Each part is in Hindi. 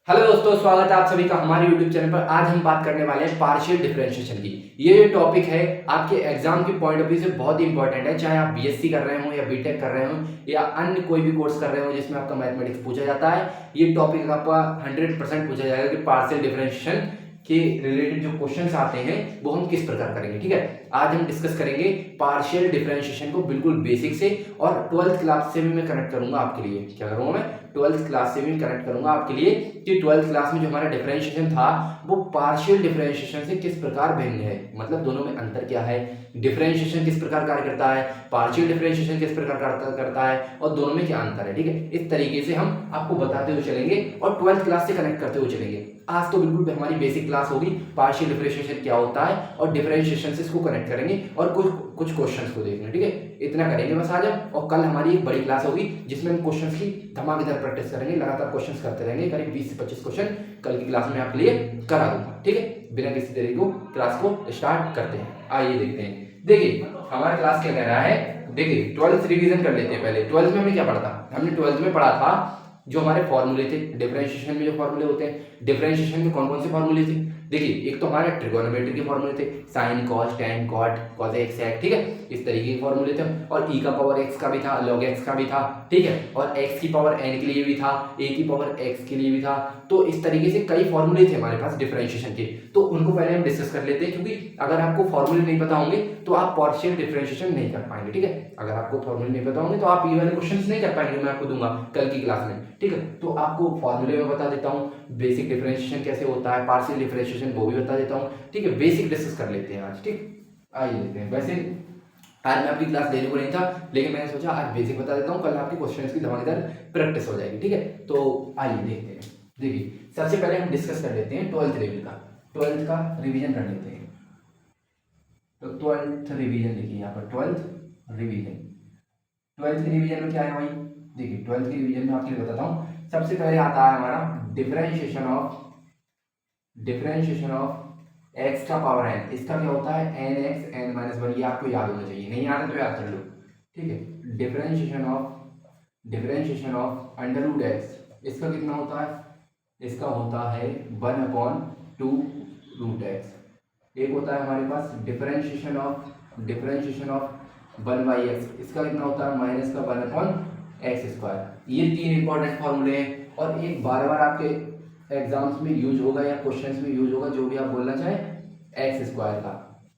हेलो दोस्तों, स्वागत है आप सभी का हमारे YouTube चैनल पर। आज हम बात करने वाले हैं पार्शियल डिफरेंशिएशन की। ये जो टॉपिक है आपके एग्जाम के पॉइंट ऑफ व्यू से बहुत ही इंपॉर्टेंट है, चाहे आप बीएससी कर रहे हो या बीटेक कर रहे हो या अन्य कोई भी कोर्स कर रहे हो जिसमें आपका मैथमेटिक्स पूछा जाता है। ये टॉपिक आपका 100% पूछा जाएगा कि पार्शियल डिफरेंशिएशन के रिलेटेड जो क्वेश्चंस आते हैं वो हम किस प्रकार करेंगे। ठीक है, आज हम डिस्कस करेंगे पार्शियल डिफरेंशिएशन को बिल्कुल बेसिक से, और 12th क्लास से भी मैं कनेक्ट करूंगा आपके लिए। क्या करूंगा मैं? 12th क्लास से भी कनेक्ट करूंगा आपके लिए कि 12th क्लास में जो हमारा डिफरेंशिएशन था वो पार्शियल डिफरेंशिएशन से किस प्रकार भिन्न है, मतलब दोनों में अंतर क्या है, डिफरेंशिएशन किस प्रकार कार्य करता है, पार्शियल डिफरेंशिएशन किस प्रकार करता है और दोनों में क्या अंतर है। ठीक है, इस तरीके से हम आपको बताते हुए चलेंगे और 12th क्लास से कनेक्ट करते हुए चलेंगे। आज तो बिल्कुल हमारी बेसिक क्लास होगी, पार्शियल डिफरेंशिएशन क्या होता है और डिफरेंशिएशन से इसको कनेक्ट करेंगे और कुछ क्वेश्चंस को देखेंगे। ठीक है, इतना करेंगे बस आज हम। और कल हमारी एक बड़ी क्लास होगी जिसमें हम क्वेश्चंस की धमाकेदार प्रैक्टिस करेंगे, लगातार क्वेश्चंस करते रहेंगे। करीब 20 से 25 क्वेश्चन कल की क्लास में आपके लिए करा दूंगा। ठीक है, बिना किसी देरी को क्लास को स्टार्ट करते हैं। आइए देखते हैं। देखिए हमारा क्लास क्या कह रहा है। देखिए 12th रिवीजन कर लेते हैं। पहले 12th में हमने क्या पढ़ा था? हमने 12th में पढ़ा था जो हमारे फॉर्मूले थे डिफरेंशिएशन में। जो फॉर्मूले होते हैं डिफरेंशिएशन में, कौन कौन से फॉर्मूले थे? देखिए एक तो हमारे ट्रिगोनोमेट्री के फॉर्मूले थे, sine cos tan cot cos x sec. ठीक है, इस तरीके के फॉर्मूले थे। और ई का पावर एक्स का भी था, लॉग एक्स का भी था। ठीक है, और एक्स की पावर एन के लिए भी था, ए की पावर एक्स के लिए भी था। तो इस तरीके से कई फॉर्मूले थे हमारे पास डिफरेंशिएशन के। तो उनको पहले हम डिस्कस कर लेते हैं, क्योंकि अगर आपको फॉर्मूले नहीं पता होंगे तो आप पार्शियल डिफरेंशिएशन नहीं कर पाएंगे। ठीक है, अगर आपको फॉर्मूले नहीं पता होंगे तो आप ये वाले क्वेश्चंस नहीं कर पाएंगे, मैं आपको दूंगा कल की क्लास में। ठीक है, तो आपको फॉर्मूले में बता देता हूँ, बेसिक डिफरेंशिएशन कैसे होता है, पार्शियल डिफरेंशिएशन वो भी बता देता हूँ। ठीक है, बेसिक डिस्कस कर लेते हैं आज। ठीक, आइए देखते हैं। वैसे आज मैं आपकी क्लास लेने को नहीं था, लेकिन मैंने सोचा आज बेसिक बता देता हूँ, कल आपकी क्वेश्चंस की धमाकेदार प्रैक्टिस हो जाएगी। ठीक है, तो आइए देखते हैं। देखिए सबसे पहले हम डिस्कस कर लेते हैं 12th लेवल का, 12th का रिवीजन कर लेते हैं। तो 12th रिवीजन देखिए यहाँ पर 12th रिवीजन। 12th के रिवीजन में क्या है भाई? देखिए 12th के रिवीजन में आपके लिए बताता हूँ। सबसे पहले आता है हमारा डिफरेंशिएशन ऑफ एक्स का पावर एन। इसका क्या होता है? N x n minus one. ये आपको याद होना चाहिए, नहीं याद है तो याद कर लो। ठीक है, differentiation of under root x. इसका कितना होता है? इसका होता है 1/2 रूट एक्स। एक होता है हमारे पास डिफरेंशिएशन ऑफ 1/x। इसका कितना होता है? माइनस का 1/x²। ये तीन इंपॉर्टेंट फॉर्मूले हैं और एक बार बार आपके एग्जाम्स में यूज होगा या क्वेश्चंस में यूज होगा, जो भी आप बोलना चाहें, x² का।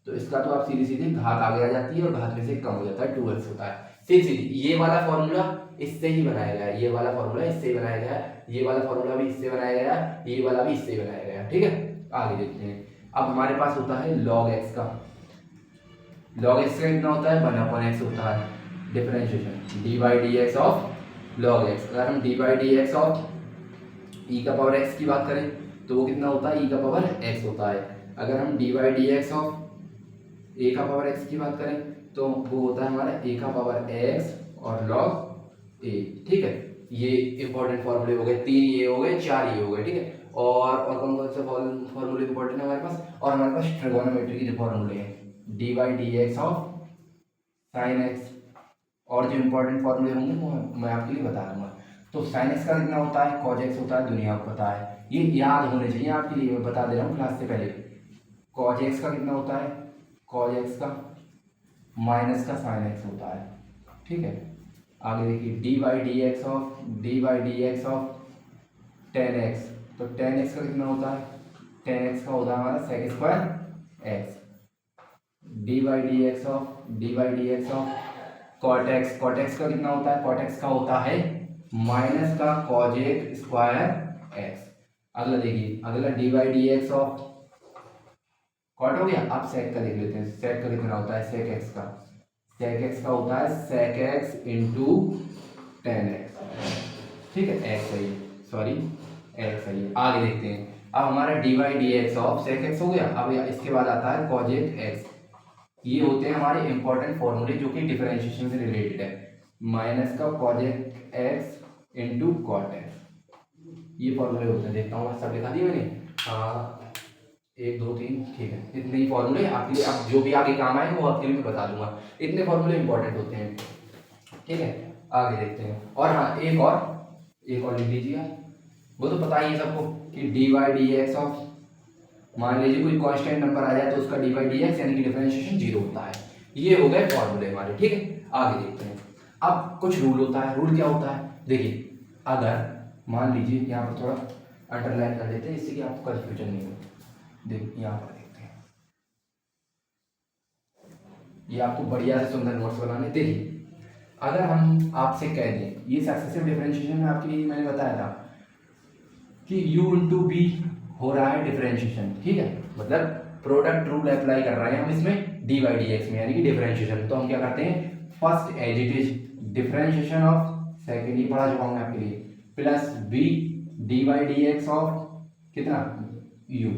तो इसका तो आप सीधी सीधी घात आगे आ जाती है और घात में से कम हो जाता है, 2x होता है। सीधी सीधी ये वाला फॉर्मूला इससे ही बनाया गया है, ये वाला फॉर्मूला इससे ही बनाया गया है, ये वाला फॉर्मूला भी इससे बनाया गया है, ये वाला भी इससे ही बनाया गया है। ठीक है, आगे देखते हैं। अब हमारे पास होता है log x का। log x का कितना होता है? 1/x होता है differentiation dy/dx of log x। अगर हम dy/dx ऑफ e का पावर x की बात करें तो वो कितना होता है? e का पावर x होता है। अगर हम dy/dx ऑफ a का पावर x की बात करें तो वो होता है हमारा a का पावर x और log a। ठीक है, ये इंपॉर्टेंट फॉर्मूले हो गए, 3 ये हो गए, 4 ये हो गए। ठीक है, और कौन कौन से फॉर्मूले इंपॉर्टेंट है हमारे पास? और हमारे पास ट्रिगोनोमेट्री के जो फॉर्मूले हैं, dy/dx ऑफ sin x। और जो इंपॉर्टेंट फॉर्मूले होंगे वो मैं आपके लिए बता दूंगा। तो sin x का कितना होता है? cos x होता है, दुनिया को पता है, ये याद होने चाहिए आपके लिए, मैं बता दे रहा हूँ क्लास से पहले। cos x का कितना होता है? cos x का माइनस का sin x होता है। ठीक है, आगे देखिए dy/dx ऑफ tan x। तो tan x का कितना होता है? tan x का होता है हमारा sec² x। dy/dx of cot x। cot x का कितना होता है? cot x का होता है माइनस का cos² x। अगला देखिए, अगला dy/dx ऑफ कॉट हो गया। अब सेक का देख लेते हैं। सेक का कितना होता है? सेक एक्स का होता है sec x into tan x. ठीक है, एक्स है ये, सॉरी एक्स है ये। आगे देखते हैं। अब हमारा dy/dx ऑफ सेक एक्स हो गया। अब इसके बाद आता है cos x। ये होते हैं हमारे इंपॉर्टेंट फॉर्मूले जो कि डिफरेंशिएशन से रिलेटेड है। माइनस का cos x into cot x. ये फॉर्मूले होते हैं। देखता हूँ सब लिखा दिया मैंने? हाँ, 1 2 3, ठीक है, इतने ही फॉर्मूले आपके लिए। अब जो भी आगे काम आए वो आपके लिए मैं बता दूंगा। इतने फॉर्मूले इंपॉर्टेंट होते हैं। ठीक है, आगे देखते हैं। और हाँ, एक और लिख लीजिए। वो तो पता ही है सबको कि d Y D x of, मान लीजिए कोई कांस्टेंट नंबर आ जाए तो उसका डी वाई डी एक्स यानी कि डिफरेंशिएशन जीरो होता है। ये हो गए फॉर्मूले हमारे, ठीक है। आगे देखते हैं। अब कुछ रूल होता है। रूल क्या होता है, देखिए अगर मान लीजिए यहाँ पर थोड़ा अंडरलाइन कर देते हैं इससे कि आपको कंफ्यूजन नहीं हो। देखिए यहाँ पर देखते हैं, ये आपको बढ़िया से सुंदर नोट्स बनाने। देखिए अगर हम आपसे कह दें, ये सक्सेसिव डिफरेंशिएशन में आपके लिए मैंने बताया था कि u इंटू बी हो रहा है डिफरेंशिएशन, ठीक है, मतलब प्रोडक्ट रूल अप्लाई कर रहे हैं हम इसमें डी वाई डी एक्स में यानी कि डिफरेंशिएशन। तो हम क्या करते हैं, first as it is differentiation of, second ये पढ़ा चुका हूँ मैं आपके लिए, plus B D Y D x of कितना u,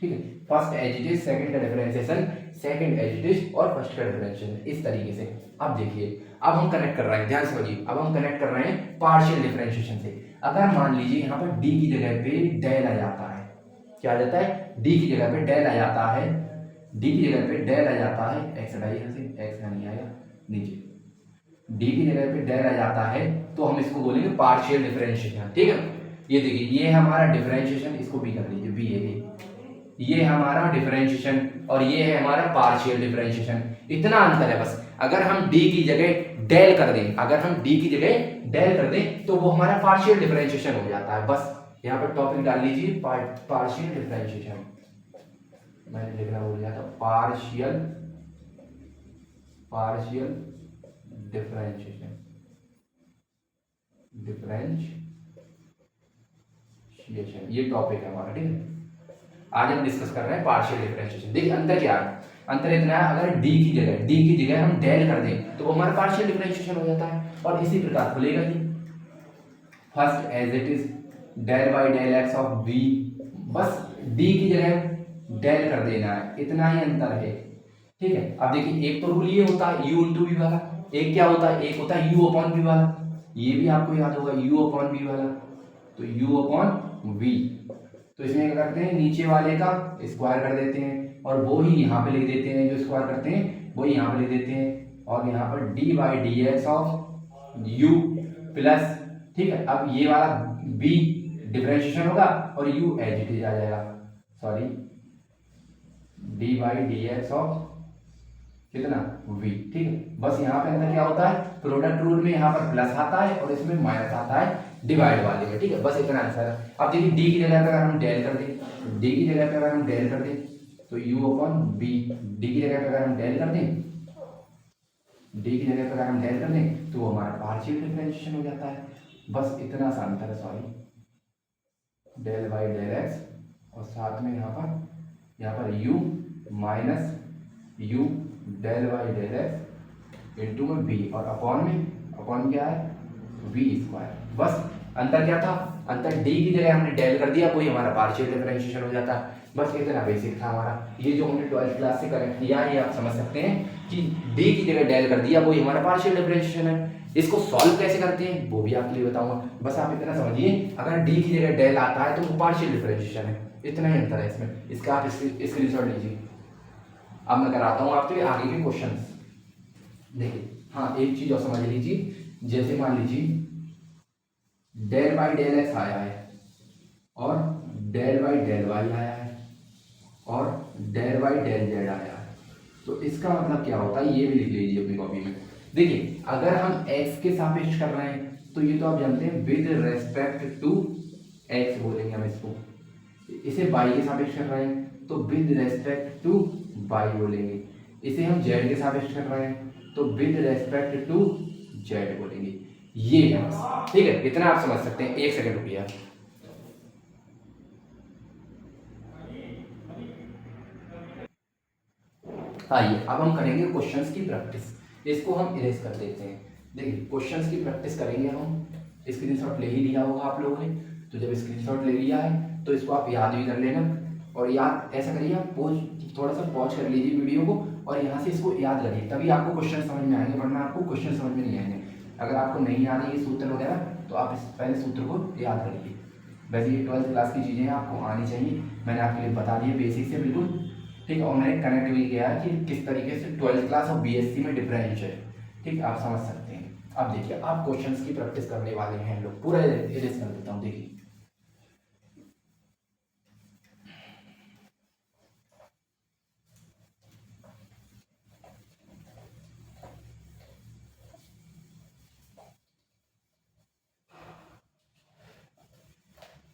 ठीक है। First as it is, second का differentiation, second as it is और फर्स्ट का डिफरेंशिएशन, इस तरीके से। अब देखिए अब हम कनेक्ट कर रहे हैं, ध्यान से समझिए, अब हम कनेक्ट कर रहे हैं पार्शियल डिफरेंशिएशन से। अगर मान लीजिए यहाँ पर d की जगह पे डेल आ जाता है, क्या आ जाता है, d की जगह पे डेल आ जाता है, d की जगह पे डेल आ जाता है, x हटाइए यहाँ से, x यहाँ नहीं आएगा नीचे, d की जगह पे डेल आ जाता है तो हम इसको बोलेंगे पार्शियल डिफरेंशिएशन, ठीक है। ये देखिए ये हमारा डिफरेंशिएशन, इसको भी कर लीजिए, बी है ये हमारा डिफरेंशिएशन और ये है हमारा पार्शियल डिफरेंशिएशन। इतना अंतर है बस। अगर हम d की जगह डेल कर दें, अगर हम d की जगह डेल कर दें तो वो हमारा पार्शियल डिफरेंशिएशन हो जाता है। बस यहाँ पर टॉपिक डाल लीजिए पार्शियल डिफरेंशिएशन, मैंने लिखना भूल गया था, पार्शियल डिफरेंशिएशन, ये टॉपिक है हमारा, ठीक है। आज हम डिस्कस कर रहे हैं पार्शियल डिफरेंशिएशन। देखिए अंतर क्या है, अंतर इतना है, अगर d की जगह हम डेल कर दें तो वो हमारा पार्शियल डिफरेंशिएशन हो जाता है। और इसी प्रकार खुलेगा ही, first as it is del by del X of v, बस d की जगह डेल कर देना है, इतना ही अंतर है, ठीक है। अब देखिए एक तो रूल ये होता है u इंटू वी वाला, एक क्या होता है, एक होता है u अपॉन v वाला, ये भी आपको याद होगा u अपॉन v वाला, तो u अपॉन v। तो इसमें क्या करते हैं, नीचे वाले का स्क्वायर कर देते हैं और वो ही यहाँ पे लिख देते हैं, जो स्क्वायर करते हैं वही यहाँ पे लिख देते हैं, और यहाँ पर D by D x of u plus, ठीक है। अब ये वाला b डिफरेंशिएशन होगा और u एज इट इज आ जाएगा, sorry D by D x of कितना v, ठीक है। बस यहाँ पे अंदर क्या होता है, प्रोडक्ट रूल में यहाँ पर प्लस आता है और इसमें माइनस आता है डिवाइड वाले में, ठीक है। बस इतना आंसर है। अब देखिए d की जगह पे अगर हम डेल कर दें, d की जगह पे अगर हम डेल कर दें तो u अपॉन b, d की जगह पे अगर हम डेल कर दें, d की जगह पे अगर हम डेल कर दें तो वो हमारा पार्शियल डिफरेंशिएशन हो जाता है। बस इतना सा अंतर है, sorry del by del x और साथ में यहाँ पर u minus u del by del x into में b और अपॉन क्या है v स्क्वायर। बस अंतर क्या था, अंतर d की जगह हमने डेल कर दिया, कोई हमारा पार्शियल डिफरेंशिएशन हो जाता है। बस इतना बेसिक था हमारा, ये जो हमने 12th क्लास से कनेक्ट किया है, ये आप समझ सकते हैं कि d की जगह डेल कर दिया, वही हमारा पार्शियल डिफरेंशिएशन है। इसको सॉल्व कैसे करते हैं वो भी आपके लिए बताऊंगा, बस आप इतना समझिए, अगर d की जगह डेल आता है तो वो पार्शियल डिफरेंशिएशन है, इतना ही अंतर है इसमें। इसका आप स्क्रीनशॉट लीजिए। अब मैं कराता हूँ आपके आगे के क्वेश्चंस। देखिए हाँ, एक चीज और समझ लीजिए, जैसे मान लीजिए डेल बाई डेल एक्स आया है और डेल बाई डेल वाई आया है और डेल बाई डेल जेड आया है, तो इसका मतलब क्या होता है ये भी लिख लीजिए अपनी कॉपी में। देखिए अगर हम x के सापेक्ष कर रहे हैं तो ये तो आप जानते हैं विद रेस्पेक्ट टू x बोलेंगे हम इसको, इसे y के सापेक्ष कर रहे हैं तो विद रेस्पेक्ट टू y बोलेंगे, इसे हम z के सापेक्ष कर रहे हैं तो विद रेस्पेक्ट टू z बोलेंगे। ये है बस, ठीक है, इतना आप समझ सकते हैं। एक सेकंड रुकिए आप। आइए अब हम करेंगे क्वेश्चंस की प्रैक्टिस, इसको हम इरेज कर देते हैं। देखिए क्वेश्चंस की प्रैक्टिस करेंगे हम, स्क्रीनशॉट ले ही लिया होगा आप लोगों ने, तो जब स्क्रीनशॉट ले लिया है तो इसको आप याद भी कर लेना, और याद ऐसा करिए आप थोड़ा सा पॉज कर लीजिए वीडियो को और यहाँ से इसको याद करिए, तभी आपको क्वेश्चन समझ में आएंगे, वरना आपको क्वेश्चन समझ में नहीं आएंगे। अगर आपको नहीं आ रही है सूत्र वगैरह तो आप इस पहले सूत्र को याद करिए। वैसे ये 12th क्लास की चीज़ें आपको आनी चाहिए, मैंने आपके लिए बता दी है बेसिक से बिल्कुल, ठीक है। और मैंने कनेक्ट भी किया है कि किस तरीके से 12th क्लास और बीएससी में डिफरेंस है, ठीक, आप समझ सकते हैं। अब देखिए आप क्वेश्चंस की प्रैक्टिस करने वाले हैं लोग, पूरा इरेज कर देता हूँ। देखिए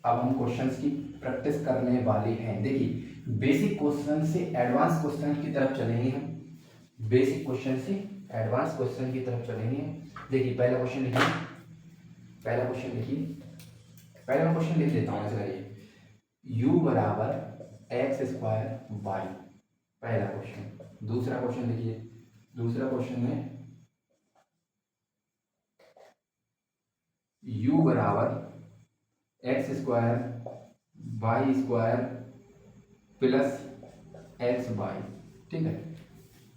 अब हम क्वेश्चंस की प्रैक्टिस करने वाले हैं। देखिए बेसिक क्वेश्चन से एडवांस क्वेश्चन की तरफ चलेंगे हम, बेसिक क्वेश्चन से एडवांस क्वेश्चन की तरफ चलेंगे। देखिए पहला क्वेश्चन लिखिए, पहला क्वेश्चन लिखिए, पहला मैं क्वेश्चन लिख लेता हूँ ऐसे करिए, u बराबर एक्स स्क्वायर वाई, पहला क्वेश्चन। दूसरा क्वेश्चन लिखिए, दूसरा क्वेश्चन में u बराबर x square Y square plus X Y, ठीक है।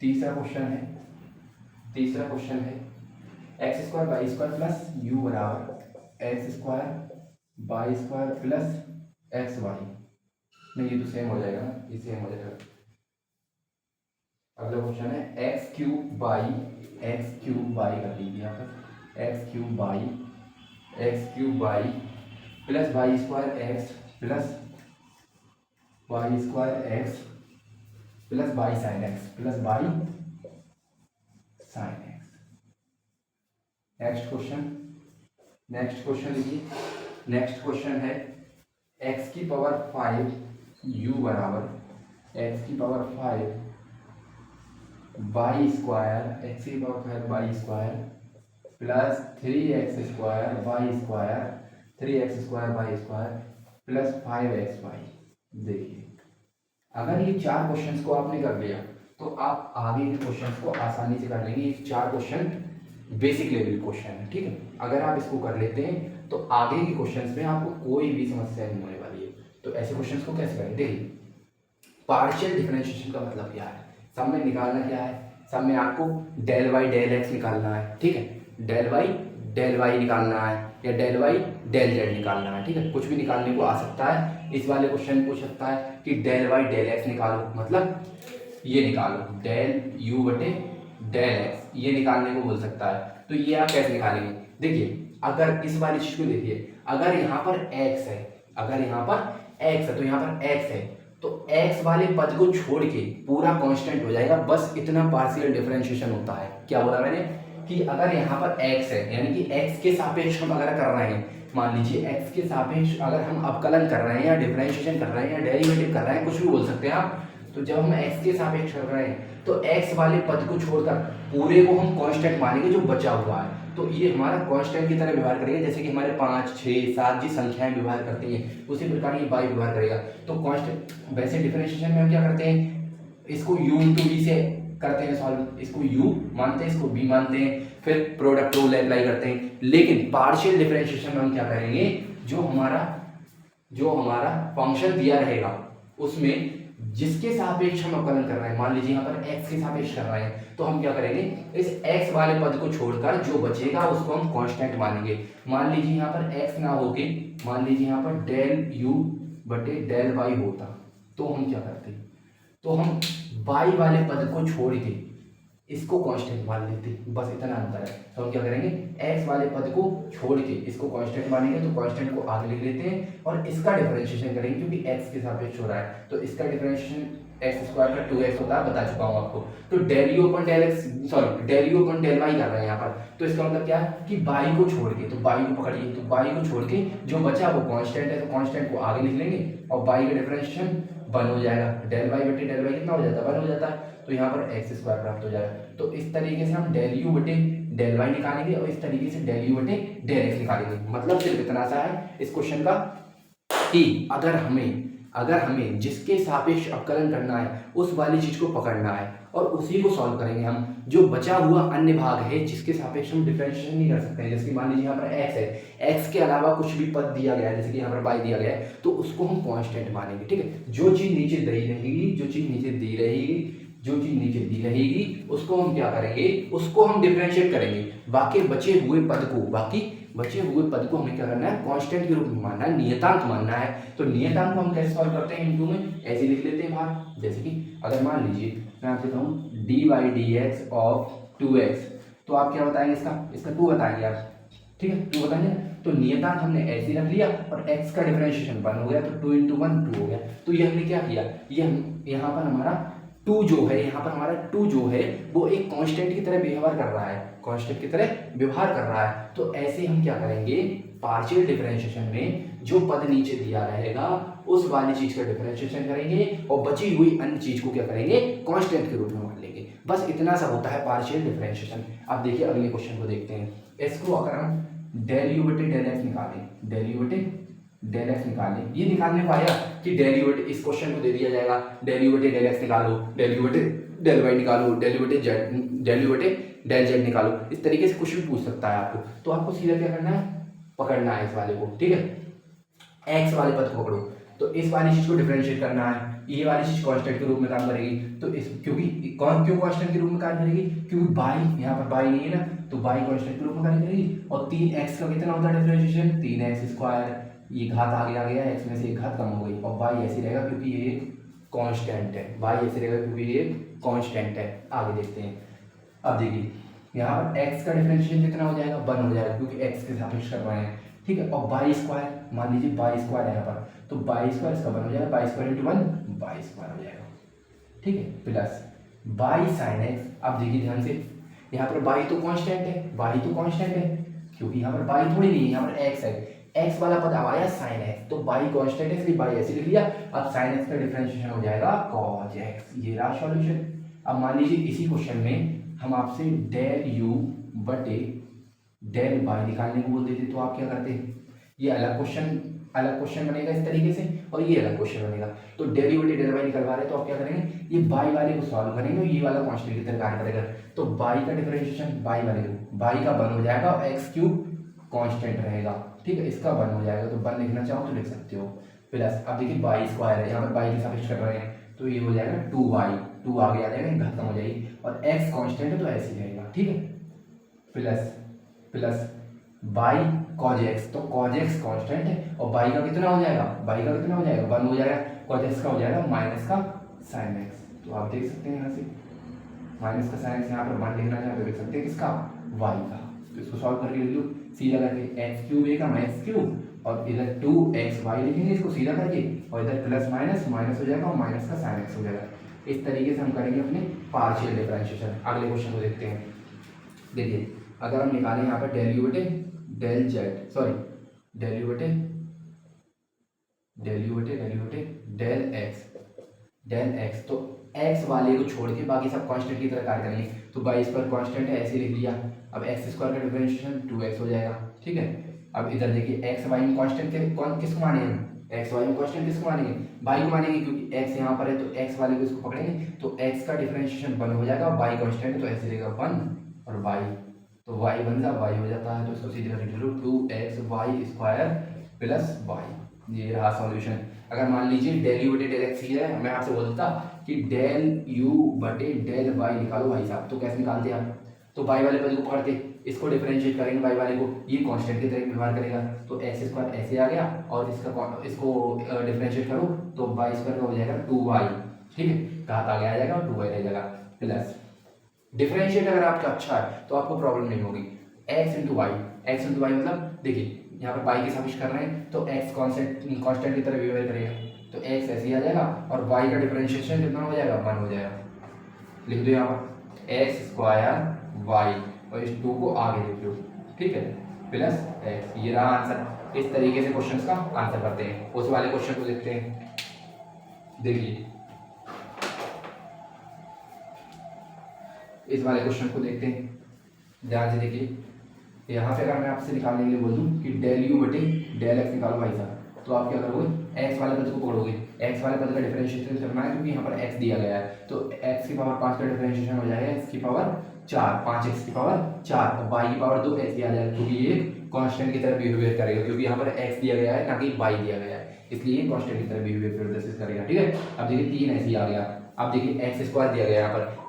तीसरा क्वेश्चन है, तीसरा क्वेश्चन है x square Y square plus U बराबर x square Y square plus X Y. नहीं ये तो सेम हो जाएगा ना, ये सेम हो जाएगा। अगला क्वेश्चन है x cube by, x cube by कर लीजिए यहाँ पर, x cube by, x cube by plus Y square x plus Y square x plus y sine x plus y sine x. Next question, next question लिखिए, नेक्स्ट क्वेश्चन है एक्स की पावर 5 यू बराबर एक्स की पावर 5 वाई स्क्वायर, एक्स की power 5 y square plus 3x square Y square, 3x square Y square plus 5x y. देखिए अगर ये चार क्वेश्चंस को आपने कर लिया तो आप आगे के क्वेश्चंस को आसानी से कर लेंगे। ये चार क्वेश्चन बेसिक लेवल क्वेश्चन है, ठीक है। अगर आप इसको कर लेते हैं तो आगे के क्वेश्चंस में आपको कोई भी समस्या नहीं होने वाली है। तो ऐसे क्वेश्चंस को कैसे करें, देखिए पार्शियल डिफरेंशिएशन का मतलब क्या है, सब में निकालना क्या है, सब में आपको डेल वाई डेल एक्स निकालना है, ठीक है। डेल वाई निकालना है या डेल वाई डेल जेड निकालना है, ठीक है। कुछ भी निकालने को आ सकता है। इस वाले क्वेश्चन में पूछ सकता है कि डेल वाई डेल एक्स निकालो, मतलब ये निकालो डेल यू बटे डेल एक्स, ये निकालने को बोल सकता है। तो ये आप कैसे निकालेंगे, देखिए अगर इस वाली चीज को देखिए, अगर यहाँ पर x है, अगर यहाँ पर x है तो यहाँ पर x है, तो x वाले पद को छोड़ के पूरा कांस्टेंट हो जाएगा। बस इतना पार्शियल डिफरेंशिएशन होता है। क्या बोला मैंने कि अगर यहाँ पर x है यानी कि x के सापेक्ष हम अगर कर रहे हैं, मान लीजिए x के सापेक्ष अगर हम अवकलन कर रहे हैं या डिफरेंशिएशन कर रहे हैं या डेरिवेटिव कर रहे हैं, कुछ भी बोल सकते हैं आप। तो जब हम x के सापेक्ष कर रहे हैं तो x वाले पद को छोड़कर पूरे को हम कांस्टेंट मानेंगे जो बचा हुआ है। तो ये हमारा कांस्टेंट की तरह व्यवहार करेगा, जैसे कि हमारे 5, 6, 7 जी संख्याएं व्यवहार करती हैं, उसी प्रकार ये y व्यवहार करेगा। तो कांस्टेंट वैसे डिफरेंशिएशन में हम क्या करते हैं, इसको u इंटू v से करते हैं सॉल्व, इसको u मानते हैं, इसको v मानते हैं, फिर प्रोडक्ट रूल अप्लाई करते हैं। लेकिन पार्शियल डिफरेंशिएशन में हम क्या करेंगे, जो हमारा फंक्शन दिया रहेगा उसमें जिसके सापेक्ष हम अवकलन कर रहे हैं, मान लीजिए यहाँ पर x के सापेक्ष कर रहे हैं, तो हम क्या करेंगे, इस x वाले पद को छोड़कर जो बचेगा उसको हम कांस्टेंट मानेंगे। मान लीजिए यहाँ पर x ना होके, मान लीजिए यहाँ पर डेल u बटे डेल y होता, तो हम क्या करते, तो हम y वाले पद को छोड़ के इसको कांस्टेंट मान लेते, बस इतना अंतर है। तो हम क्या करेंगे, x वाले पद को छोड़ के इसको कांस्टेंट मानेंगे, तो कांस्टेंट को आगे लिख लेते हैं और इसका डिफरेंशिएशन करेंगे क्योंकि x के सापेक्ष हो रहा है। तो इसका डिफरेंशिएशन एक्स स्क्वायर का 2x होता है, बता चुका हूँ आपको। तो del u upon del x, sorry del u upon del y कर रहे हैं यहाँ पर। तो इसका मतलब क्या है कि y को छोड़ के, तो y को पकड़िए, तो y को छोड़ के जो बचा वो कांस्टेंट है, तो कांस्टेंट को आगे लिख लेंगे और y का डिफरेंशिएशन 1 हो जाएगा। डेल y बटे डेल y कितना हो जाता है, 1 हो जाता है। तो यहाँ पर एक्स स्क्वायर प्राप्त हो जाएगा। तो इस तरीके से हम डेल यू बटे डेल वाई निकालेंगे और इस तरीके से डेल यू बटे डेल एक्स निकालेंगे। मतलब सिर्फ इतना सा है इस क्वेश्चन का कि अगर हमें जिसके सापेक्ष अवकलन करना है उस वाली चीज को पकड़ना है और उसी को सॉल्व करेंगे हम। जो बचा हुआ अन्य भाग है जिसके सापेक्ष हम डिफरेंशिएशन नहीं कर सकते हैं, जैसे कि मान लीजिए यहाँ पर x है, x के अलावा कुछ भी पद दिया गया है, जैसे कि यहाँ पर y दिया गया है, तो उसको हम कांस्टेंट मानेंगे, ठीक है। जो चीज नीचे दी रहेगी, जो चीज नीचे दी रहेगी, जो चीज नीचे दी रहेगी उसको हम क्या करेंगे, उसको हम डिफरेंशिएट करेंगे। बाकी बचे हुए पद को हमें क्या करना है, कांस्टेंट के रूप में मानना है, नियतांक मानना है। तो नियतांक को हम कैसे सॉल्व करते हैं, इनटू में ऐसे लिख लेते हैं बाहर। जैसे कि अगर मान लीजिए मैं आपसे कहूँ d Y D x of 2x, तो आप क्या बताएंगे, इसका 2 बताएंगे आप, ठीक है, 2 बताएंगे। तो नियतांक हमने ऐसे रख लिया और x का डिफरेंशिएशन 1 हो गया, तो 2 × 1 2 हो गया। तो ये हमने क्या किया, ये यहाँ पर हमारा 2 जो है, यहाँ पर हमारा 2 जो है वो एक कांस्टेंट की तरह व्यवहार कर रहा है, कांस्टेंट की तरह व्यवहार कर रहा है। तो ऐसे हम क्या करेंगे, पार्शियल डिफरेंशिएशन में जो पद नीचे दिया रहेगा उस वाली चीज का डिफरेंशिएशन करेंगे और बची हुई अन्य चीज को क्या करेंगे, कांस्टेंट के रूप में मान लेंगे। बस इतना सा होता है पार्शियल डिफरेंशिएशन। अब देखिए अगले क्वेश्चन को देखते हैं। इसको अगर हम डेल यू बटे डेल एक्स निकालें, डेल यू बटे डेल एक्स निकालें, ये निकालने को आया कि डेल यू बटे, इस क्वेश्चन को दे दिया जाएगा डेल यू बटे डेल एक्स निकालो, डेल यू बटे डेल वाई निकालो, डेल यू बटे जेड, डेल यू बटे डेल जेड निकालो। इस तरीके से कुछ भी पूछ सकता है आपको, तो आपको सीधा क्या करना है, पकड़ना है इस वाले को, ठीक है। एक्स वाले पद को पकड़ो, तो इस वाली चीज को डिफरेंशिएट करना है, ये वाली चीज कांस्टेंट के रूप में काम करेगी। तो इस क्योंकि क्यों कांस्टेंट के रूप में काम करेगी, क्योंकि बाई यहाँ पर बाई नहीं है ना, तो बाई कांस्टेंट के रूप में काम करेगी। और 3x का कितना होता है डिफरेंशिएशन, 3x स्क्वायर, ये घात आगे आ गया, x में से एक घात कम हो गई, और y ऐसे रहेगा क्योंकि ये एक कांस्टेंट है, y ऐसे रहेगा क्योंकि ये एक कांस्टेंट है। आगे देखते हैं। अब देखिए यहाँ पर x का डिफरेंशिएशन कितना हो जाएगा, 1 हो जाएगा क्योंकि x के सापेक्ष कर रहे हैं, ठीक है। और बाई स्क्वायर, मान लीजिए बाई स्क्वायर है यहाँ पर, तो बाई स्क्वायर इसका 1 हो जाएगा, by square into 1 by square हो जाएगा, ठीक है, प्लस बाई साइन एक्स। अब देखिए ध्यान से, यहाँ पर बाई तो कांस्टेंट है, बाई तो कांस्टेंट है क्योंकि यहाँ पर बाई थोड़ी नहीं है, यहाँ पर एक्स है, एक्स वाला पद अब आया साइन एक्स, तो बाई कांस्टेंट है इसलिए बाई ऐसे लिख लिया। अब साइन एक्स का डिफरेंशिएशन हो जाएगा कॉस एक्स, ये रहा सॉल्यूशन। अब मान लीजिए इसी क्वेश्चन में हम आपसे डेल यू बटे डेल वाई निकालने को बोल देते, तो आप क्या करते, ये अलग क्वेश्चन बनेगा इस तरीके से, और ये अलग क्वेश्चन बनेगा। तो डेल यू बटे डेल वाई निकलवा रहे हैं, तो आप क्या करेंगे, ये बाई वाले को सॉल्व करेंगे और ये वाला कांस्टेंट की तरह कार्य करेगा। तो बाई का डिफरेंशिएशन बाई वाले को, बाई का 1 हो जाएगा और एक्स क्यूब कांस्टेंट रहेगा, ठीक है, इसका 1 हो जाएगा, तो 1 लिखना चाहो तो लिख सकते हो, प्लस अब देखिए बाई स्क्वायर है, यहाँ पर बाई के सापेक्ष कर रहे हैं, तो ये हो जाएगा 2y, 2 आगे आ जाएगा, खत्म हो जाएगी, और x कांस्टेंट है तो ऐसे ही रहेगा, ठीक है, प्लस बाई कॉज एक्स, तो कॉज एक्स कांस्टेंट है, और बाई का कितना हो जाएगा, बाई का कितना हो जाएगा, 1 हो जाएगा, कॉज एक्स का हो जाएगा माइनस का साइन एक्स। तो आप देख सकते हैं यहाँ से माइनस का साइन एक्स, यहाँ पर 1 लिखना चाहे तो लिख सकते हैं किसका, y का। तो इसको सॉल्व करके लिख लो, सीधा करके एक्स क्यूब ए का एक्स क्यूब, और इधर 2xy लिखेंगे इसको सीधा करके, और इधर प्लस माइनस माइनस हो जाएगा और माइनस का साइन एक्स हो जाएगा। इस तरीके से हम करेंगे अपने पार्शियल डिफरेंशिएशन। अगले क्वेश्चन को देखते हैं। देखिए अगर हम निकालें यहाँ पर डेल यू बटे del z, sorry del u बटे डेल एक्स, तो एक्स वाले को छोड़ के बाकी सब कांस्टेंट की तरह कार्य करेंगे। तो बाई स्क्वायर कांस्टेंट है, ऐसे लिख लिया। अब एक्स स्क्वायर का डिफरेंशिएशन 2x हो जाएगा, ठीक है। अब इधर देखिए एक्स वाई में कांस्टेंट के कौन किसको मानेंगे, एक्स वाई में कांस्टेंट किसको मानेंगे, बाई को मानेंगे, क्योंकि एक्स यहाँ पर है तो एक्स वाले को इसको पकड़ेंगे, तो एक्स का डिफरेंशिएशन 1 हो जाएगा, बाई कांस्टेंट है तो ऐसे रहेगा 1 और बाई, तो वाई बन जा वाई हो जाता है, तो इसको सीधे करके चलो 2xy स्क्वायर प्लस वाई, ये रहा सॉल्यूशन। अगर मान लीजिए डेल यू बटे डेल एक्स ही है, मैं आपसे बोलता कि डेल यू बटे डेल वाई निकालो भाई साहब, तो कैसे निकालते हैं आप, तो बाई वाले पद को पकड़ के इसको डिफरेंशिएट करेंगे, बाई वाले को, ये कांस्टेंट की तरह व्यवहार करेगा, तो एक्स स्क्वायर ऐसे आ गया, और इसको डिफरेंशिएट करो तो बाई स्क्वायर का हो जाएगा 2y, ठीक है, घात आगे आ जाएगा और 2y रह जाएगा, प्लस डिफरेंशिएट अगर आपका अच्छा है तो आपको प्रॉब्लम नहीं होगी, x into y, x into y मतलब देखिए यहाँ पर बाई के सापेक्ष कर रहे हैं, तो x कांस्टेंट की तरह व्यवहार करेगा, तो x ऐसे ही आ जाएगा, और y का डिफरेंशिएशन कितना हो जाएगा, 1 हो जाएगा। लिख दो यहाँ पर एक्स स्क्वायर वाई, और इस 2 को आगे लिख लो, ठीक है, प्लस x, ये रहा आंसर। इस तरीके से क्वेश्चंस का आंसर करते हैं। उस वाले क्वेश्चन को देखते हैं। देखिए इस वाले क्वेश्चन को देखते हैं, ध्यान से देखिए। यहाँ पे अगर मैं आपसे निकालने के लिए बोल दूँ कि डेल यू बटे डेल एक्स निकालो भाई साहब, तो आप क्या करोगे, एक्स वाले पद को पकड़ोगे, एक्स वाले पद का डिफरेंशिएशन करना है क्योंकि यहाँ पर एक्स दिया गया है, तो एक्स की पावर 5 का डिफरेंशिएशन हो जाएगा एक्स की पावर 4, 5x की पावर 4, और y की पावर 2 ऐसे आ जाएगा, क्योंकि ये कांस्टेंट की तरह बिहेवियर करेगा, क्योंकि यहाँ पर x दिया गया है ना कि y दिया गया है, इसलिए ये कांस्टेंट की तरह बिहेवियर प्रदर्शित करेगा, ठीक है। अब देखिए 3 ऐसे ही आ गया। अब देखिए एक्स स्क्वायर दिया गया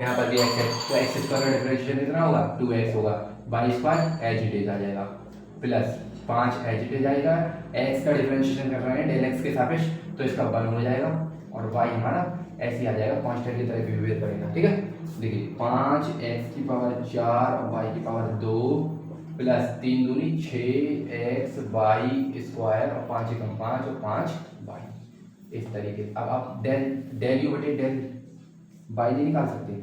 यहाँ पर भी एक्स है, तो एक्स स्क्वायर का डिफरेंशिएशन कितना होगा, 2x होगा, by square as it is आ जाएगा, प्लस 5 एज इट इज आएगा, एक्स का डिफरेंशिएशन कर रहे हैं डेल एक्स के सापेक्ष, तो इसका 1 हो जाएगा, और y हमारा ऐसे ही आ जाएगा, कांस्टेंट की तरह बिहेवियर करेगा, ठीक है। देखिए 5x की पावर 4 और y की पावर 2 प्लस 3 दूनी 6xy स्क्वायर, और 5 एकम 5 और 5y, इस तरीके से। अब आप डेल यू बटे डेल वाई नहीं निकाल सकते,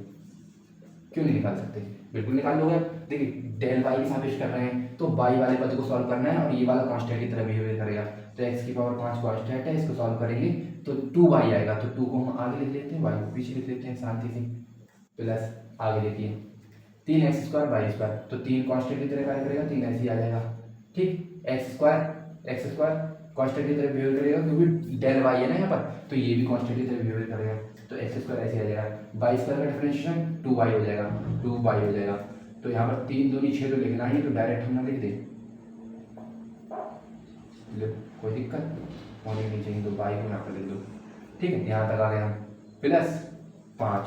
क्यों नहीं निकाल सकते, बिल्कुल निकाल लोगे। देखिए डेल वाई के सापेक्ष कर रहे हैं तो वाई वाले पद को सॉल्व करना है और ये वाला कांस्टेंट की तरह बिहेवियर करेगा। तो एक्स की पावर 5 कांस्टेंट है, इसको सॉल्व करेंगे तो 2y आएगा। तो 2 को हम आगे लिख लेते हैं, y को पीछे लिख लेते हैं शांति से, प्लस आगे देखिए 3x स्क्वायर वाई स्क्वायर, तो 3 कांस्टेंट की तरह कार्य करेगा, 3 ऐसे ही आ जाएगा। ठीक, एक्स स्क्वायर कांस्टेंट की तरह बिहेव करेगा क्योंकि डेल वाई है ना यहाँ पर, तो ये भी कांस्टेंट की तरह बिहेव करेगा। तो एक्स स्क्वायर ऐसे आ जाएगा, वाई स्क्वायर का डिफरेंशिएशन 2y हो जाएगा, 2y हो जाएगा। तो यहाँ पर 3 दूनी 6 तो लिखना ही, तो डायरेक्ट हम ना लिख दें, कोई दिक्कत होनी नहीं चाहिए, तो y को यहाँ पर लिख दो। ठीक है, यहाँ तक आ गया हम, प्लस 5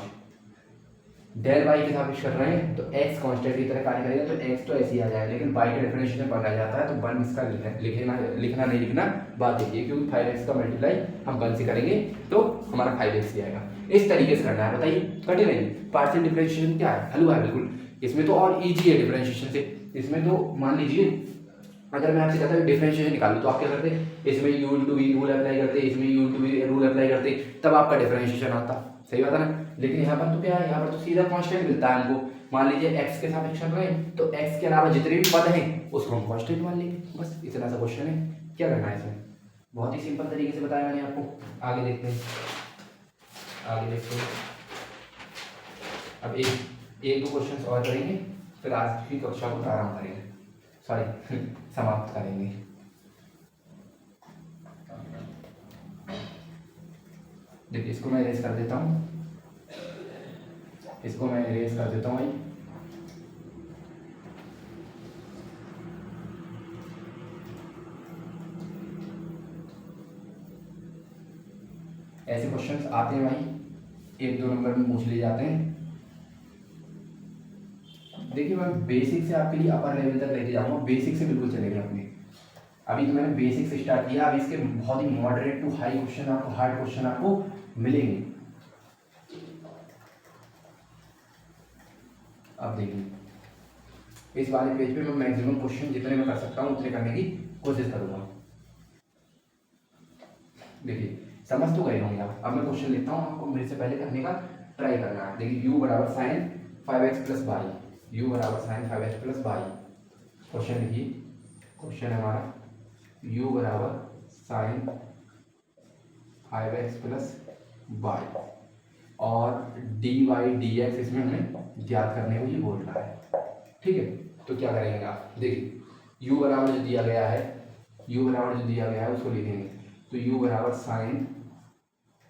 डेल वाई के सापेक्ष कर रहे हैं तो x कांस्टेंट की तरह कार्य करेगा, तो x तो ऐसे ही आ जाएगा, लेकिन y का डिफरेंशिएशन बनाया जाता है तो 1 इसका लिखना नहीं लिखना बात देखिए, क्योंकि 5x का मल्टीप्लाई हम 1 से करेंगे तो हमारा 5x ही आएगा। इस तरीके से करना है, बताइए कठिन नहीं। पार्शियल डिफरेंशिएशन क्या है, हलवा है बिल्कुल, इसमें तो और ईजी है डिफरेंशिएशन से। इसमें तो मान लीजिए अगर मैं आपसे कहता हूँ डिफरेंशिएशन निकालूं तो आप क्या करते, इसमें u to v rule apply करते, इसमें u to v rule apply करते, तब आपका डिफरेंशिएशन आता, सही बात है ना। लेकिन यहाँ पर तो क्या है, यहाँ पर तो सीधा कांस्टेंट मिलता है हमको। मान लीजिए x के सापेक्ष कर रहे हैं तो x के अलावा जितने भी पद हैं उसको हम कांस्टेंट मान लेंगे, बस इतना सा क्वेश्चन है। क्या करना है इसमें, बहुत ही सिंपल तरीके से बताया मैंने आपको। आगे देखते हैं, अब एक दो क्वेश्चन और करेंगे, फिर आज की कक्षा को आराम करेंगे, सॉरी समाप्त करेंगे। देखिए इसको मैं इरेज कर देता हूँ, भाई। ऐसे क्वेश्चंस आते हैं भाई, 1-2 नंबर में पूछ लिए जाते हैं। देखिए मैं बेसिक से आपके लिए अपर लेवल तक लेके जाऊंगा, बेसिक से बिल्कुल चलेगा अपने। अभी तो मैंने बेसिक से स्टार्ट किया, अभी इसके बहुत ही मॉडरेट टू हाई क्वेश्चन आपको, हार्ड क्वेश्चन आपको मिलेंगे। अब देखिए इस वाले पेज पे मैं मैक्सिमम क्वेश्चन जितने मैं कर सकता हूँ उतने करने की कोशिश करूंगा। देखिए समझ तो गए होंगे आप। अब मैं क्वेश्चन लिखता हूँ, आपको मेरे से पहले करने का ट्राई करना है। देखिए u बराबर sine 5x plus y, u बराबर sine 5x plus y. Question लिखिए, क्वेश्चन है हमारा u बराबर साइन 5x प्लस वाई और dy dx इसमें हमें ज्ञात करने को ये बोल रहा है। ठीक है, तो क्या करेंगे आप, देखिए u बराबर जो दिया गया है उसको लिखेंगे। तो u बराबर साइन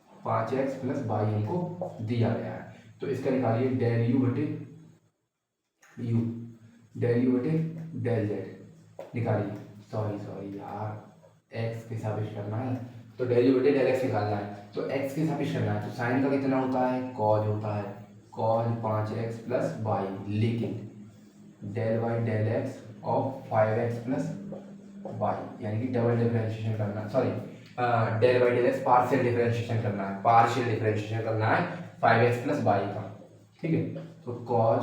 5x प्लस वाई हमको दिया गया है, तो इसका निकालिए डेल u बटे डेल z निकालिए। सॉरी यार, x के सापेक्ष करना है तो डेल u बटे डेल x निकालना है, तो x के सापेक्ष करना है। तो साइन का कितना होता है, कॉज होता है, कॉज 5x प्लस वाई, लेकिन del y del x of 5x plus y, यानी कि डबल डिफरेंशिएशन करना है, sorry del y del x partial differentiation करना है 5x प्लस वाई का। ठीक है, तो कॉज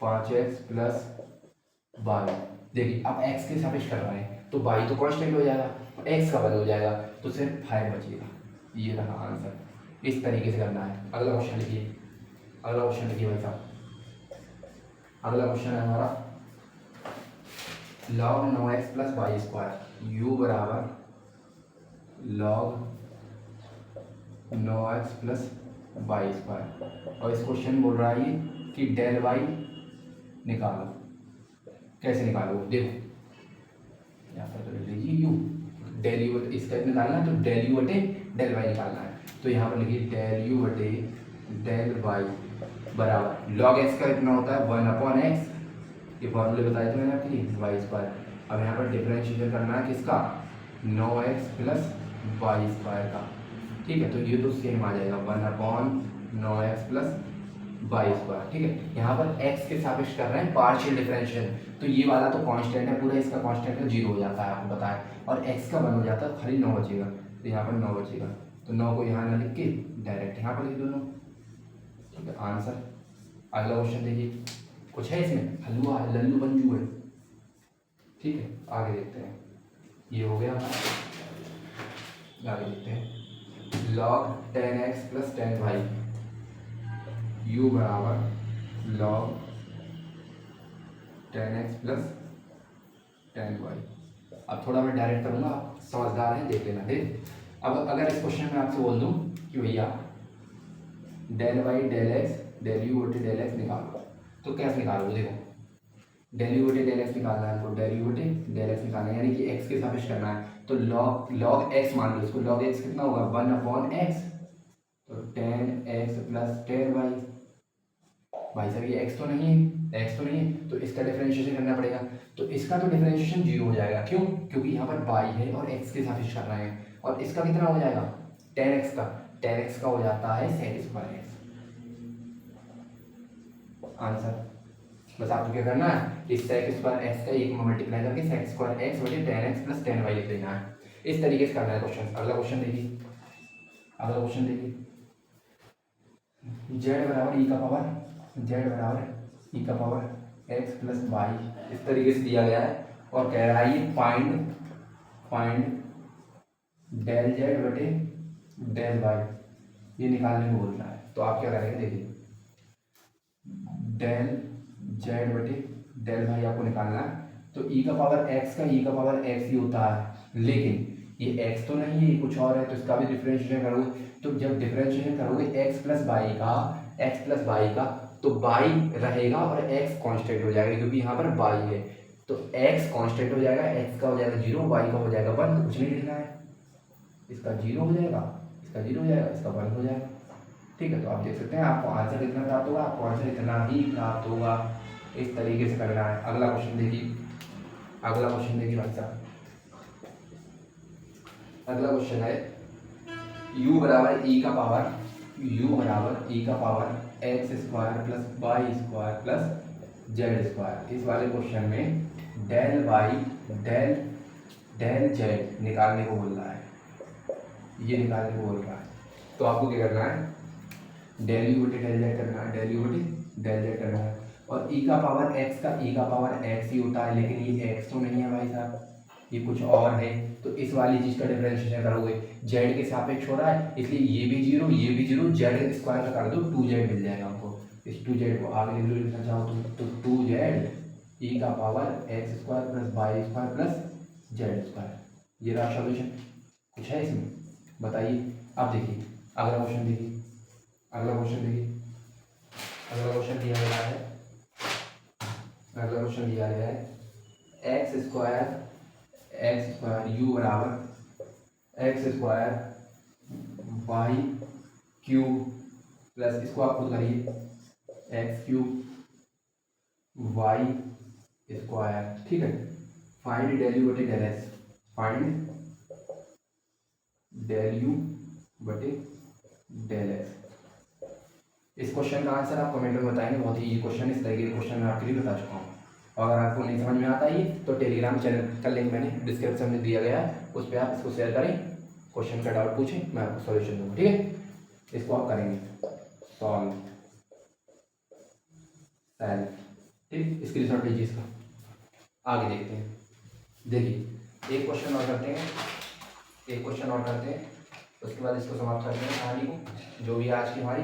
5x प्लस वाई। देखिए अब x के सापेक्ष कर रहे हैं तो y तो कांस्टेंट हो जाएगा, x का बदल हो जाएगा, तो सिर्फ 5 बचेगा। ये रहा आंसर। इस तरीके से करना है। अगला क्वेश्चन लिखिए भाई साहब। अगला क्वेश्चन है हमारा log 9x plus Y square, u बराबर log 9x plus Y square. और इस क्वेश्चन बोल रहा है कि डेल वाई निकालो। कैसे निकालो, देखो यहाँ पर तो लिख लीजिए u, डेल यू इसका निकालना है तो डेल यू बटे डेल वाई निकालना है। तो यहाँ पर लिखिए डेल यू बटे डेल वाई बराबर log x का कितना होता है 1/x, ये फॉर्मूले बताए थे मैंने आपके लिए, वाई स्क्वायर। अब यहाँ पर डिफरेंशिएशन करना है किसका, 9x प्लस वाई स्क्वायर का। ठीक है, तो ये तो सेम आ जाएगा 1/9x प्लस वाई स्क्वायर। ठीक है, यहाँ पर x के सापेक्ष कर रहे हैं पार्शियल डिफरेंशिएशन, तो ये वाला तो कांस्टेंट है पूरा, इसका कांस्टेंट का 0 हो जाता है आपको पता है, और x का 1 हो जाता है, खाली 9 बचेगा। तो यहाँ पर 9 बचेगा, तो 9 को यहाँ ना लिख के डायरेक्ट यहाँ पर लिख दो 9। ठीक है, आंसर। अगला क्वेश्चन देखिए, कुछ है इसमें, हलवा है, लल्लू बंजू है। ठीक है, आगे देखते हैं। ये हो गया हमारा, आगे देखते हैं। log 10x plus 10y, u बराबर log 10x प्लस 10y। अब थोड़ा मैं डायरेक्ट करूँगा, आप समझदार हैं, देख लेना ठीक। अब अगर इस क्वेश्चन में आपसे बोल दूँ कि भैया del y del x del u बटे डेल एक्स निकालो, तो कैसे निकालोगे? देखो डेल यू बटे डेल एक्स निकालना है, तो डेल यू बटे डेल एक्स निकालना है, यानी कि एक्स के सापेक्ष करना है। तो लॉग एक्स मान लो इसको, लॉग एक्स कितना होगा 1/x, तो 10x प्लस 10y। भाई साहब ये x तो नहीं है, x तो नहीं है, तो इसका डिफरेंशिएशन करना पड़ेगा। तो इसका तो डिफरेंशिएशन 0 हो जाएगा, क्यों? क्योंकि यहाँ पर y है और x के सापेक्ष कर रहे हैं। और इसका कितना हो जाएगा 10x का हो जाता है sec स्क्वायर x। आंसर बस आपको क्या करना है, इस sec स्क्वायर x का एक में मल्टीप्लाई करके sec स्क्वायर x बटे 10x प्लस 10y लिख देना है। इस तरीके से करना है क्वेश्चन। अगला क्वेश्चन देखिए, अगला क्वेश्चन देखिए, z बराबर e का पावर x प्लस वाई इस तरीके से दिया गया है और कह रहा है ये फाइंड डेल z बटे डेल y, ये निकालने को बोल रहा है। तो आप क्या करेंगे, देखिए डेल z बटे डेल y आपको निकालना है। तो e का पावर x ही होता है, लेकिन ये x तो नहीं है, ये कुछ और है, तो इसका भी डिफरेंशिएशन करोगे। तो जब डिफरेंशिएशन करोगे x प्लस वाई का, तो y रहेगा और x कांस्टेंट हो जाएगा, क्योंकि यहाँ पर y है। तो x कांस्टेंट हो जाएगा, x का हो जाएगा 0, y का हो जाएगा 1, तो कुछ नहीं लिखना है। इसका 0 हो जाएगा, इसका 1 हो जाएगा। ठीक है, तो आप देख सकते हैं आपको आंसर कितना प्राप्त होगा, आपको आंसर इतना ही प्राप्त होगा। इस तरीके से करना है। अगला क्वेश्चन देखिए, भाई साहब, अगला क्वेश्चन है u बराबर e का power x square plus Y square plus z square. इस वाले क्वेश्चन में डेल वाई डेल जेड निकालने को बोल रहा है, ये निकालने को बोल रहा है। तो आपको क्या करना है, डेल यू बटे डेल जेड करना है। और e का पावर x ही होता है, लेकिन ये x तो नहीं है भाई साहब, ये कुछ और है। तो इस वाली चीज का डिफरेंशिएशन करोगे, z के सापेक्ष हो रहा है, इसलिए ये भी 0, जेड स्क्वायर का कर दो, 2z मिल जाएगा हमको। इस 2z को आगे लिख लो, लिखना चाहो तो 2z e का power x square plus Y square plus z square. ये रहा सॉल्यूशन। कुछ है इसमें, बताइए। अब देखिए अगला क्वेश्चन दिया गया है एक्स स्क्वायर यू बराबर x square y cube plus, इसको आप खुद करिए, एक्स क्यूब वाई स्क्वायर। ठीक है, फाइंड डेल यू बटे del x, find del u बटे डेल एक्स। इस क्वेश्चन का आंसर आप कमेंट में बताएंगे, बहुत ही इजी क्वेश्चन है। इस तरह के क्वेश्चन मैं आपके लिए बता चुका हूँ। और अगर आपको नहीं समझ में आता है तो टेलीग्राम चैनल का लिंक मैंने डिस्क्रिप्शन में दिया गया है, उस पर आप इसको शेयर करें, क्वेश्चन का डाउट पूछें, मैं आपको सॉल्यूशन दूँगा। ठीक है, इसको आप करेंगे सॉल्व ठीक, स्क्रीनशॉट लीजिए इसका। आगे देखते हैं, देखिए एक क्वेश्चन और करते हैं, उसके बाद इसको समाप्त करते हैं कहानी को, जो भी आज की हमारी।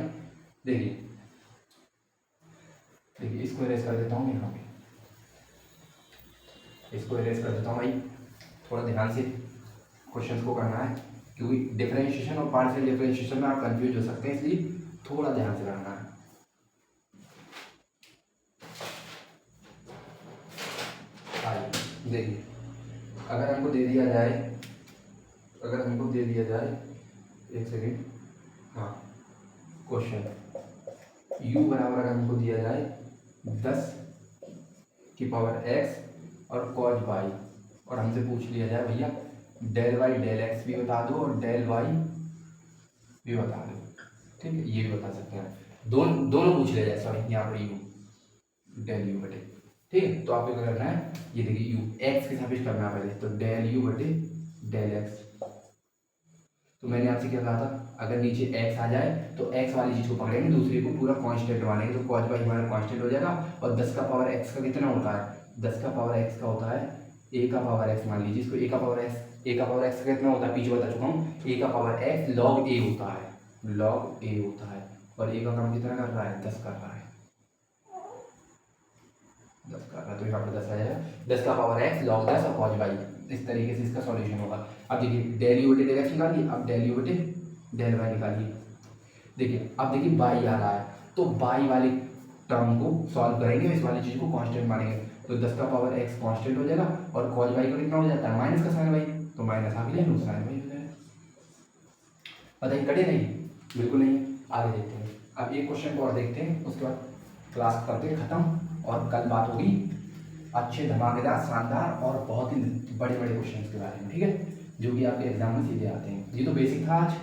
देखिए इसको इरेज कर देता हूँ, यहाँ पे इसको इरेज कर देता हूँ भाई। थोड़ा ध्यान से क्वेश्चन को करना है, क्योंकि डिफरेंशिएशन और पार्शियल डिफरेंशिएशन में आप कंफ्यूज हो सकते हैं, इसलिए थोड़ा ध्यान से करना है। देखिए अगर हमको दे दिया जाए, एक सेकेंड, हाँ, क्वेश्चन u बराबर अगर हमको दिया जाए 10 की पावर x और cos y, और हमसे पूछ लिया जाए भैया डेल y डेल x भी बता दो और डेल y भी बता दो। ठीक है, ये भी बता सकते हैं, दोनों पूछ लिया जाए, सॉरी यहाँ पर u डेल u बटे। ठीक है, तो आपको क्या करना है, ये देखिए u x के सापेक्ष करना है पहले, तो डेल u बटे डेल x। तो मैंने आपसे क्या कहा था, अगर नीचे x आ जाए तो x वाली चीज़ को पकड़ेंगे, दूसरे को पूरा कांस्टेंट मानेंगे, तो cos y हमारा कांस्टेंट हो जाएगा। और 10 का पावर x का कितना होता है, 10 का पावर x का होता है a का पावर x, मान लीजिए इसको a का पावर x का कितना होता है, पीछे बता चुका हूँ, a का पावर x log a होता है, और a का काम कितना कर रहा है, 10 कर रहा है, 10 कर रहा है तो यहाँ पर 10 आ जाएगा, 10 का पावर x log 10 और cos y। इस तरीके से इसका सॉल्यूशन होगा। अब देखिए डेल यू बटे डेल एक्स निकालिए, अब डेल यू बटे डेल वाई निकालिए। देखिए अब देखिए y आ रहा है तो y वाले टर्म को सॉल्व करेंगे, इस वाली चीज़ को कांस्टेंट मानेंगे तो 10 का पावर x कांस्टेंट हो जाएगा और cos y का कितना हो जाता है माइनस का साइन y, तो माइनस आ गया साइन y हो जाएगा। बताइए कटे नहीं? बिल्कुल नहीं है। आगे देखते हैं, अब एक क्वेश्चन को और देखते हैं, उसके बाद क्लास करते हैं खत्म और कल बात होगी अच्छे धमाकेदार शानदार और बहुत ही बड़े बड़े क्वेश्चन के बारे में, ठीक है, जो कि आपके एग्जाम में सीधे आते हैं। ये तो बेसिक था आज,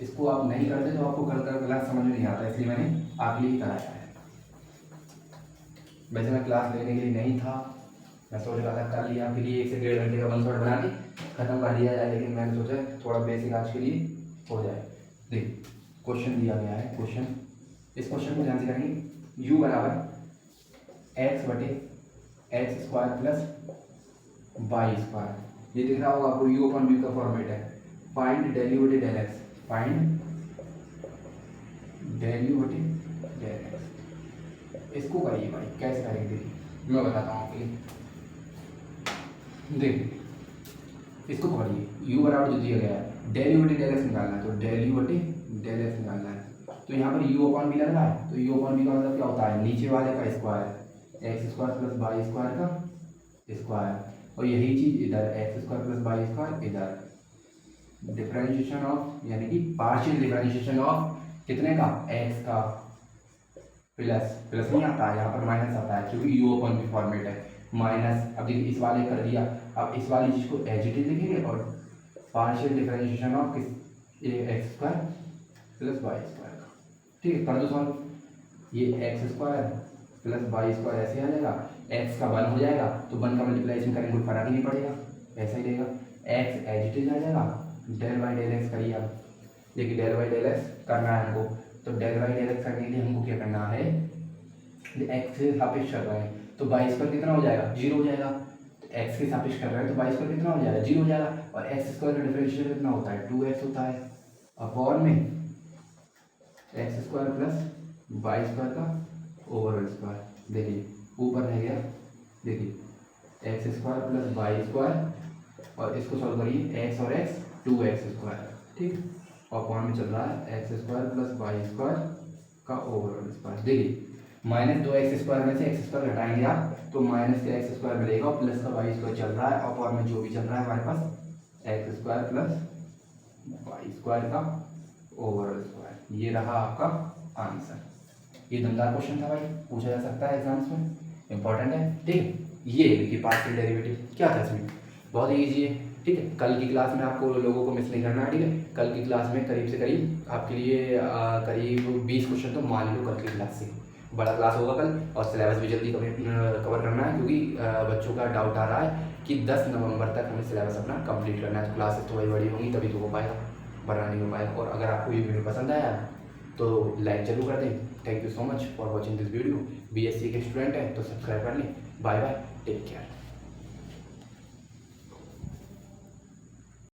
इसको आप नहीं करते तो आपको कल का क्लास समझ में नहीं आता, इसलिए मैंने आपके लिए कराया है। वैसे मैं क्लास लेने के लिए नहीं था, मैं सोच रहा था कर लिया आपके लिए 1 से 1.5 घंटे का वन शॉट बना के खत्म कर दिया जाए, लेकिन मैंने सोचा थोड़ा बेसिक आज के लिए हो जाए। देखिए क्वेश्चन दिया गया है, क्वेश्चन, इस क्वेश्चन को ध्यान से करेंगे। u बराबर एक्स बटे x square plus Y square, ये दिख रहा होगा आपको, u अपॉन v का फॉर्मेट है। फाइंड डेल यू बटे del x, find del u बटे डेल एक्स। इसको करिए भाई, कैसे करेंगे देखिए मैं बताता हूँ आपके लिए। देखिए इसको पकड़िए, u बराबर जो दिया गया है डेल यू बटे डेल एक्स निकालना है, तो डेल यू बटे डेल एक्स निकालना है। तो यहाँ पर u अपॉन v लग रहा है, तो u अपॉन v का मतलब क्या होता है, नीचे वाले का square, x square plus Y square का स्क्वायर, और यही चीज़ इधर x square plus Y square इधर। डिफरेंशिएशन ऑफ यानी कि पार्शियल डिफरेंशिएशन ऑफ कितने का, x का, प्लस प्लस नहीं आता है यहाँ पर माइनस आता है क्योंकि u अपॉन v फॉर्मेट है, माइनस। अब देखिए इस वाले कर दिया, अब इस वाली चीज़ को एज इट इज लिखेंगे और पार्शियल डिफरेंशिएशन ऑफ किस, x square plus Y square का, ठीक है, कर दो सॉल्व। ये x square plus Y square ऐसे आ जाएगा, एक्स का 1 हो जाएगा तो 1 का मल्टीप्लाइजेशन करेंगे कोई फर्क ही नहीं पड़ेगा, ऐसा ही रहेगा। एक्स एज इट इज आ जाएगा, डेल वाई डेल एक्स करिए। अब देखिए डेल वाई डेल एक्स करना है हमको, तो डेल वाई डेल एक्स करने के लिए हमको क्या करना है, एक्स के सापेक्ष कर रहे हैं तो वाई स्क्वायर कितना हो जाएगा, 0 हो जाएगा। एक्स के सापेक्ष कर रहे हैं तो वाई स्क्वायर कितना हो जाएगा, 0 हो जाएगा। और एक्स स्क्वायर का डिफरेंशियल कितना होता है, 2x होता है, अपॉन में x square plus Y square का ओवरऑल स्क्वायर। देखिए ऊपर रह गया, देखिए x square plus Y square, और इसको सॉल्व करिए, एक्स और एक्स 2x स्क्वायर, ठीक, और अपॉन में चल रहा है x square plus Y square का ओवरऑल स्क्वायर। देखिए माइनस 2x स्क्वायर में से एक्स स्क्वायर घटाएंगे आप तो माइनस का एक्स स्क्वायर मिलेगा और प्लस का वाई स्क्वायर चल रहा है, अपॉन में जो भी चल रहा है हमारे पास X square plus Y square का ओवरऑल स्क्वायर। ये रहा आपका आंसर। ये दमदार क्वेश्चन था भाई, पूछा जा सकता है एग्जाम्स में, इंपॉर्टेंट है, ठीक है। ये देखिए पार्शियल डेरिवेटिव क्या था इसमें, बहुत ही ईजी है, ठीक है। कल की क्लास में आपको लोगों को मिस नहीं करना है, ठीक है। कल की क्लास में करीब से करीब आपके लिए करीब 20 क्वेश्चन तो मान लो कल की क्लास से, बड़ा क्लास होगा कल, और सिलेबस भी जल्दी कवर करना है क्योंकि बच्चों का डाउट आ रहा है कि 10 नवंबर तक हमें सिलेबस अपना कंप्लीट करना है, तो क्लासेस तो बड़ी होंगी तभी तो हो पाएगा, वरना नहीं हो पाएगा। और अगर आपको ये वीडियो पसंद आया तो लाइक जरूर कर दें। Thank you so much for watching this video. BSc के स्टूडेंट हैं तो सब्सक्राइब कर लें। Bye bye, take care.